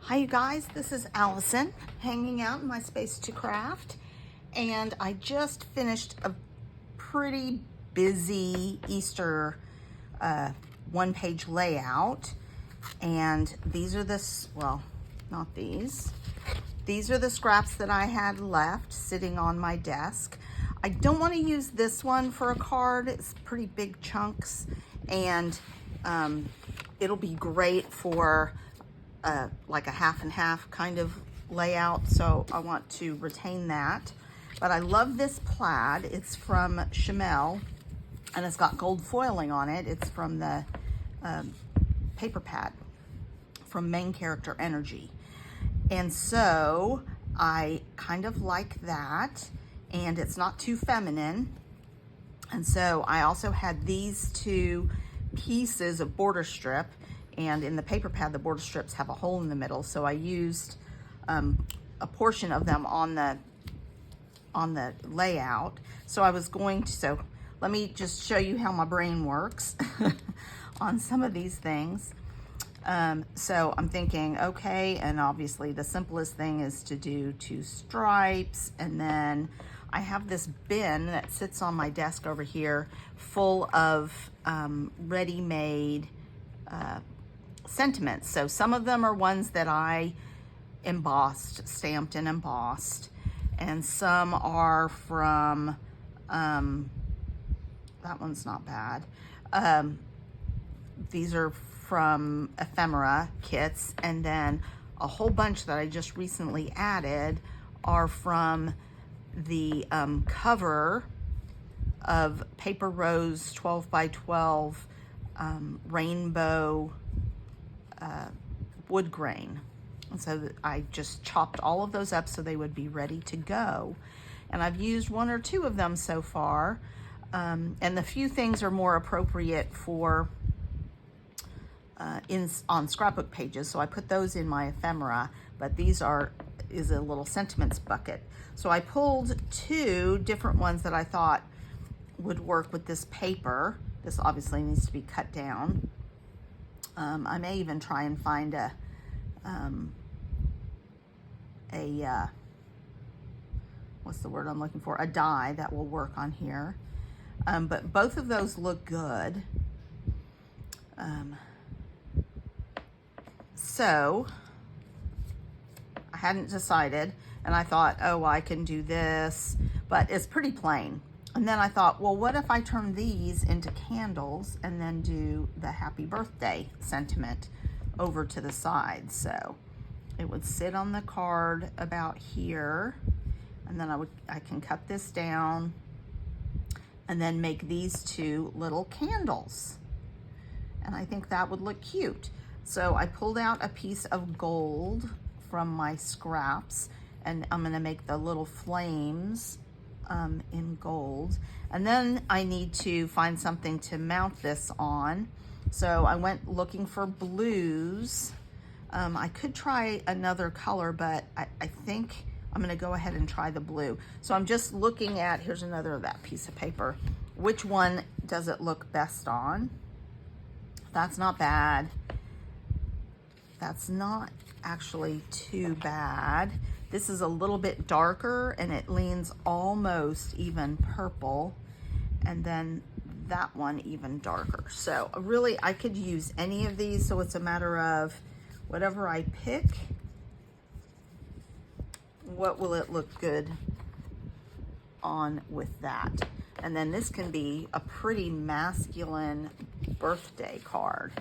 Hi you guys, this is Allison hanging out in my space to craft, and I just finished a pretty busy Easter one-page layout, and these are not these. These are the scraps that I had left sitting on my desk. I don't want to use this one for a card. It's pretty big chunks, and it'll be great for like a half and half kind of layout, so I want to retain that. But I love this plaid. It's from Shimelle, and it's got gold foiling on it. It's from the paper pad from Main Character Energy. And so I kind of like that, and it's not too feminine. And so I also had these two pieces of border strip, and in the paper pad, the border strips have a hole in the middle. So I used a portion of them on the layout. So let me just show you how my brain works on some of these things. So I'm thinking, okay, and obviously the simplest thing is to do 2 stripes, and then I have this bin that sits on my desk over here full of ready-made sentiments. So some of them are ones that I stamped and embossed, and some are from, that one's not bad. These are from ephemera kits, and then a whole bunch that I just recently added are from the cover of Paper Rose 12 by 12 rainbow wood grain. And so I just chopped all of those up so they would be ready to go. And I've used 1 or 2 of them so far. And the few things are more appropriate for on scrapbook pages, so I put those in my ephemera, but these is a little sentiments bucket. So I pulled 2 different ones that I thought would work with this paper. This obviously needs to be cut down. I may even try and find a what's the word I'm looking for? A die that will work on here. But both of those look good. So I hadn't decided, and I thought, oh, I can do this, but it's pretty plain. And then I thought, well, what if I turn these into candles and then do the happy birthday sentiment over to the side? So it would sit on the card about here, and then I can cut this down and then make these 2 little candles. And I think that would look cute. So I pulled out a piece of gold from my scraps, and I'm gonna make the little flames in gold. And then I need to find something to mount this on. So I went looking for blues. I could try another color, but I think I'm gonna go ahead and try the blue. So I'm just looking at, here's another of that piece of paper. Which one does it look best on? That's not bad. That's not actually too bad. This is a little bit darker, and it leans almost even purple, and then that one even darker. So really, I could use any of these, so it's a matter of whatever I pick, what will it look good on with that. And then this can be a pretty masculine birthday card.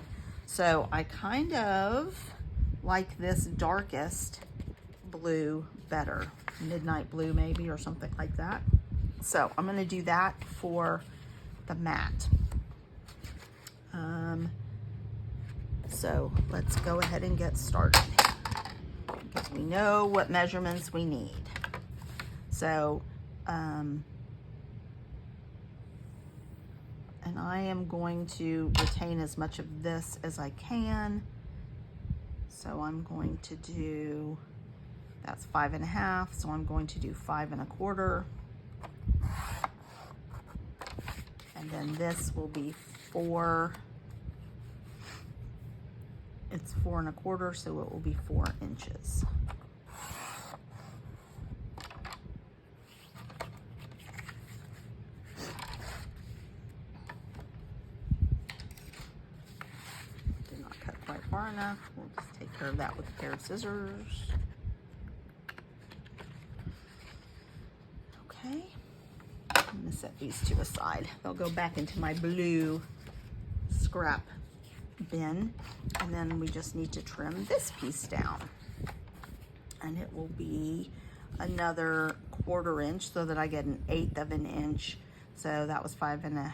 So I kind of like this darkest blue better, midnight blue maybe, or something like that. So I'm gonna do that for the mat. So let's go ahead and get started, because we know what measurements we need. So, and I am going to retain as much of this as I can. So I'm going to do, that's 5 1/2, so I'm going to do 5 1/4. And then this will be 4 it's 4 1/4, so it will be 4 inches. Did not cut quite far enough. We'll just take care of that with a pair of scissors. Okay, I'm gonna set these to the side. They'll go back into my blue scrap bin, and then we just need to trim this piece down, and it will be another 1/4 inch so that I get an 1/8 of an inch. So that was 5 1/2,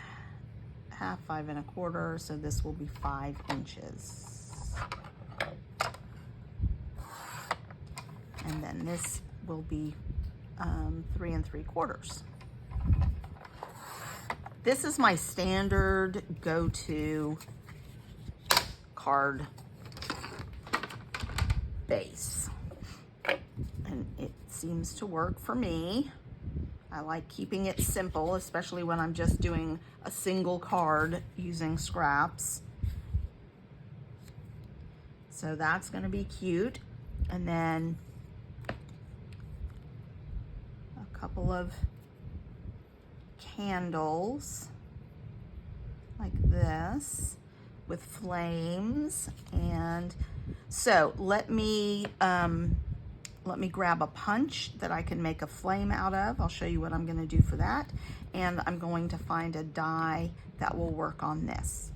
5 1/4, so this will be 5 inches. And then this will be 3 3/4. This is my standard go-to card base, and it seems to work for me. I like keeping it simple, especially when I'm just doing a single card using scraps. So that's going to be cute. And then a couple of candles like this with flames. And so let me grab a punch that I can make a flame out of. I'll show you what I'm going to do for that, and I'm going to find a die that will work on this.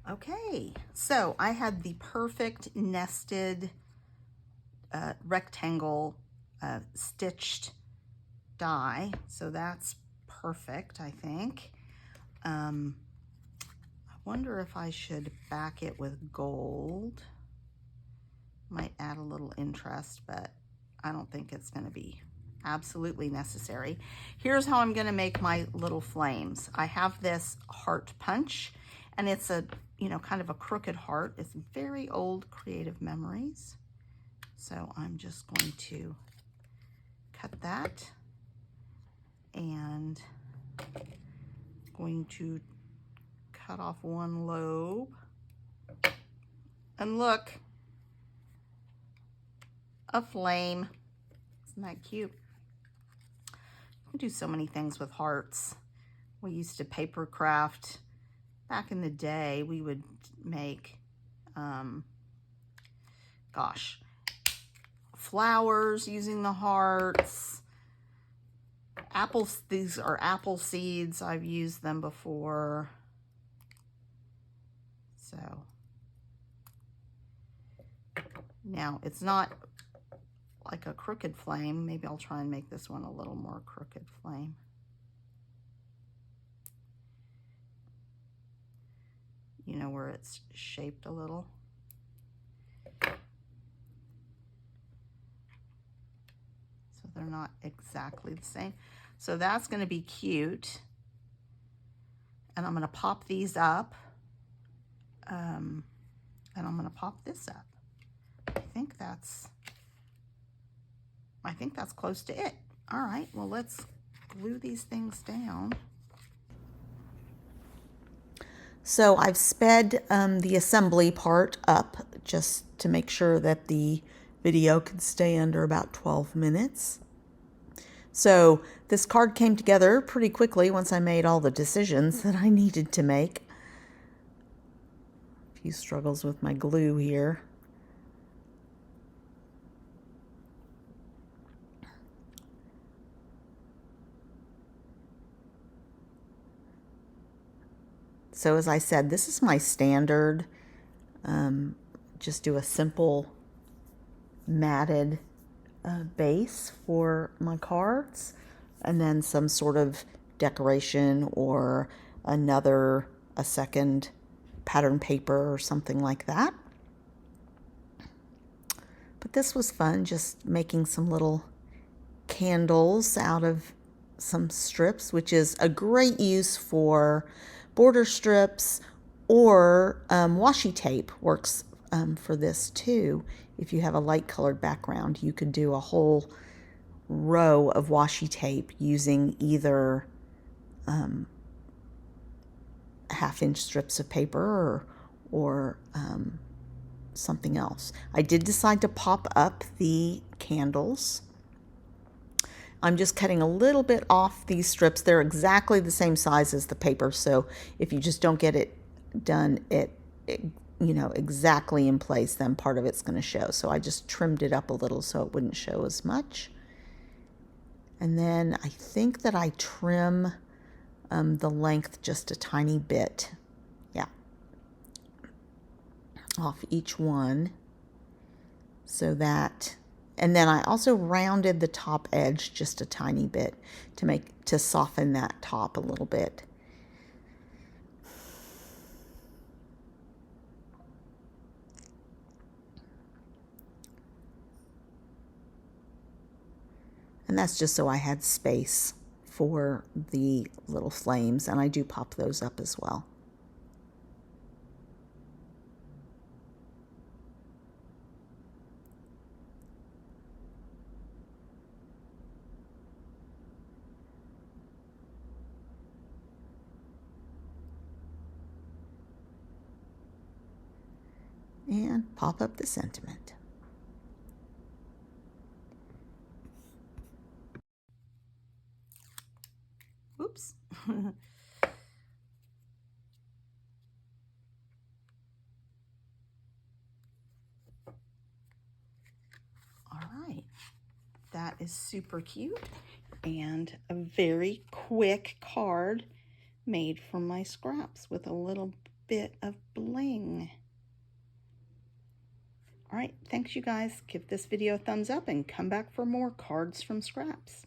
Okay, so I had the perfect nested rectangle stitched die, so that's perfect, I think. I wonder if I should back it with gold. Might add a little interest, but I don't think it's going to be absolutely necessary. Here's how I'm going to make my little flames. I have this heart punch, and it's a, kind of a crooked heart. It's very old creative memories. So I'm just going to cut that, and going to cut off one lobe. And look, a flame. Isn't that cute? We do so many things with hearts. We used to paper craft. Back in the day, we would make, flowers using the hearts. Apples, these are apple seeds. I've used them before. So, now it's not like a crooked flame. Maybe I'll try and make this one a little more crooked flame. Where it's shaped a little. So they're not exactly the same. So that's going to be cute. And I'm going to pop these up. And I'm going to pop this up. I think that's close to it. All right, well, let's glue these things down. So I've sped the assembly part up just to make sure that the video could stay under about 12 minutes. So this card came together pretty quickly once I made all the decisions that I needed to make. A few struggles with my glue here. So as I said, this is my standard. Just do a simple matted base for my cards, and then some sort of decoration or a second pattern paper or something like that. But this was fun, just making some little candles out of some strips, which is a great use for border strips, or washi tape works for this too. If you have a light colored background, you could do a whole row of washi tape using either 1/2 inch strips of paper or something else. I did decide to pop up the candles. I'm just cutting a little bit off these strips. They're exactly the same size as the paper, so if you just don't get it done you know, exactly in place, then part of it's going to show. So I just trimmed it up a little so it wouldn't show as much. And then I think that I trim the length just a tiny bit. Yeah. Off each one so that, and then I also rounded the top edge just a tiny bit to soften that top a little bit. And that's just so I had space for the little flames, and I do pop those up as well. And pop up the sentiment. Oops. All right, that is super cute and a very quick card made from my scraps with a little bit of bling. All right, thanks you guys. Give this video a thumbs up and come back for more cards from scraps.